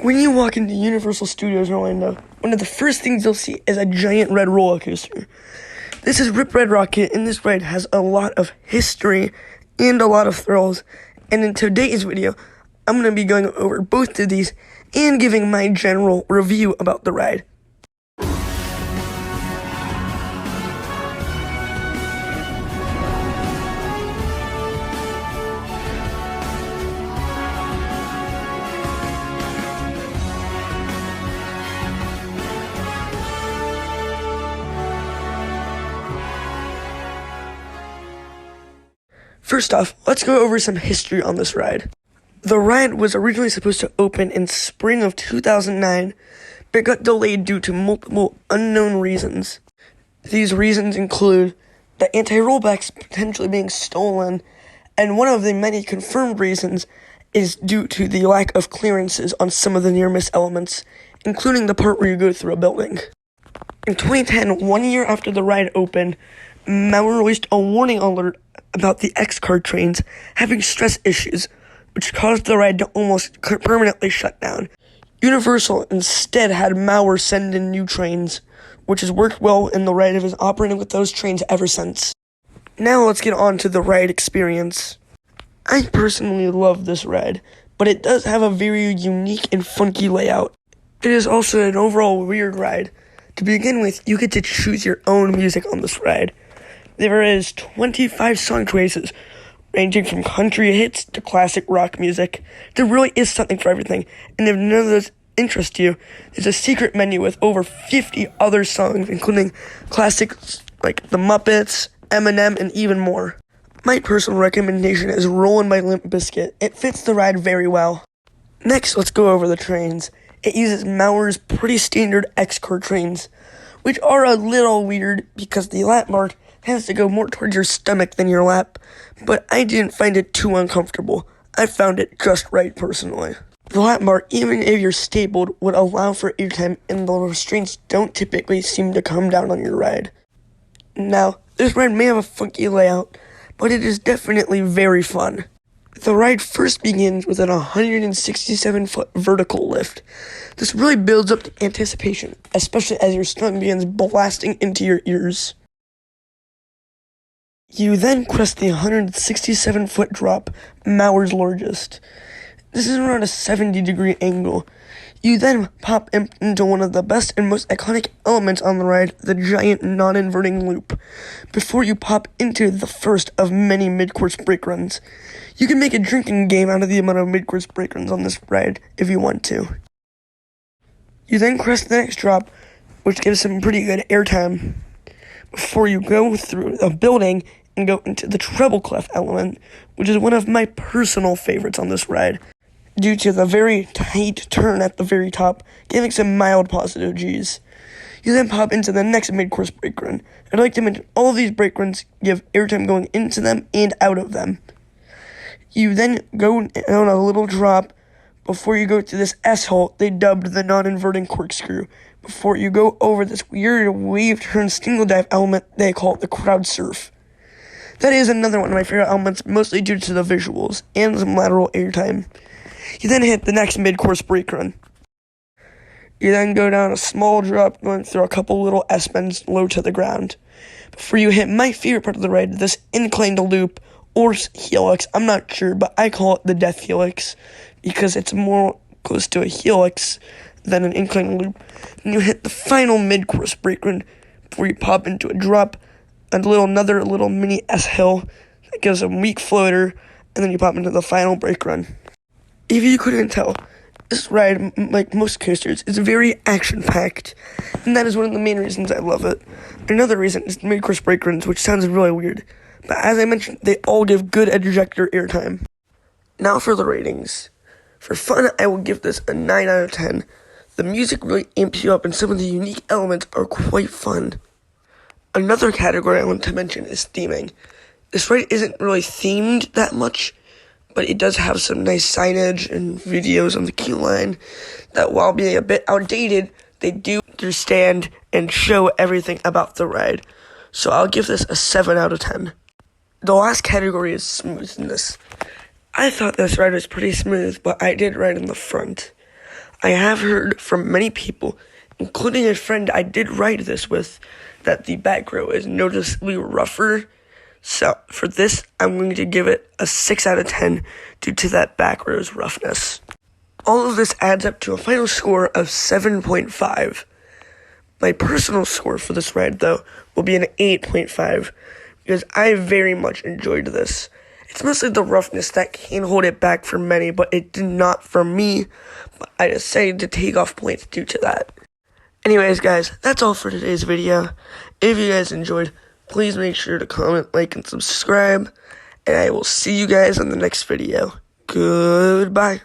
When you walk into Universal Studios in Orlando, one of the first things you'll see is a giant red roller coaster. This is Rip Ride Rockit, and this ride has a lot of history and a lot of thrills. And in today's video, I'm going to be going over both of these and giving my general review about the ride. First off, let's go over some history on this ride. The ride was originally supposed to open in spring of 2009, but got delayed due to multiple unknown reasons. These reasons include the anti-rollbacks potentially being stolen, and one of the many confirmed reasons is due to the lack of clearances on some of the near-miss elements, including the part where you go through a building. In 2010, 1 year after the ride opened, Maurer released a warning alert about the X-Card trains having stress issues, which caused the ride to almost permanently shut down. Universal instead had Maurer send in new trains, which has worked well, and the ride has been operating with those trains ever since. Now let's get on to the ride experience. I personally love this ride, but it does have a very unique and funky layout. It is also an overall weird ride. To begin with, you get to choose your own music on this ride. There is 25 song choices, ranging from country hits to classic rock music. There really is something for everything, and if none of those interest you, there's a secret menu with over 50 other songs, including classics like The Muppets, Eminem, and even more. My personal recommendation is Rollin' by Limp Bizkit. It fits the ride very well. Next, let's go over the trains. It uses Maurer's pretty standard X-Card trains, which are a little weird because the lap bar has to go more towards your stomach than your lap, but I didn't find it too uncomfortable. I found it just right personally. The lap bar, even if you're stabled, would allow for airtime, and the restraints don't typically seem to come down on your ride. Now, this ride may have a funky layout, but it is definitely very fun. The ride first begins with an 167-foot vertical lift. This really builds up to anticipation, especially as your stomach begins blasting into your ears. You then crest the 167-foot drop, Maurer's largest. This is around a 70-degree angle. You then pop into one of the best and most iconic elements on the ride, the giant non-inverting loop, before you pop into the first of many mid-course break runs. You can make a drinking game out of the amount of mid-course break runs on this ride if you want to. You then crest the next drop, which gives some pretty good airtime, before you go through a building and go into the treble clef element, which is one of my personal favorites on this ride, due to the very tight turn at the very top, giving some mild positive G's. You then pop into the next mid-course break run. I'd like to mention all of these break runs give airtime going into them and out of them. You then go on a little drop before you go to this S-hole they dubbed the non-inverting corkscrew. Before you go over this weird wave turn single dive element they call it the crowd surf. That is another one of my favorite elements, mostly due to the visuals and some lateral airtime. You then hit the next mid-course break run. You then go down a small drop going through a couple little S-bends low to the ground. Before you hit my favorite part of the ride, this inclined loop or helix. I'm not sure, but I call it the death helix because it's more close to a helix than an inclined loop. And you hit the final mid-course break run before you pop into a drop, another little mini S-hill that gives a weak floater, and then you pop into the final break run. If you couldn't tell, this ride, like most coasters, is very action-packed, and that is one of the main reasons I love it. Another reason is the mid-course break runs, which sounds really weird, but as I mentioned, they all give good ejector airtime. Now for the ratings. For fun, I will give this a 9 out of 10. The music really amps you up, and some of the unique elements are quite fun. Another category I want to mention is theming. This ride isn't really themed that much, but it does have some nice signage and videos on the queue line that, while being a bit outdated, they do understand and show everything about the ride. So I'll give this a 7 out of 10. The last category is smoothness. I thought this ride was pretty smooth, but I did ride in the front. I have heard from many people, including a friend I did ride this with, that the back row is noticeably rougher. So for this, I'm going to give it a 6 out of 10 due to that back row's roughness. All of this adds up to a final score of 7.5. My personal score for this ride, though, will be an 8.5 because I very much enjoyed this. It's mostly the roughness that can hold it back for many, but it did not for me. But I decided to take off points due to that. Anyways, guys, that's all for today's video. If you guys enjoyed, please make sure to comment, like, and subscribe. And I will see you guys in the next video. Goodbye.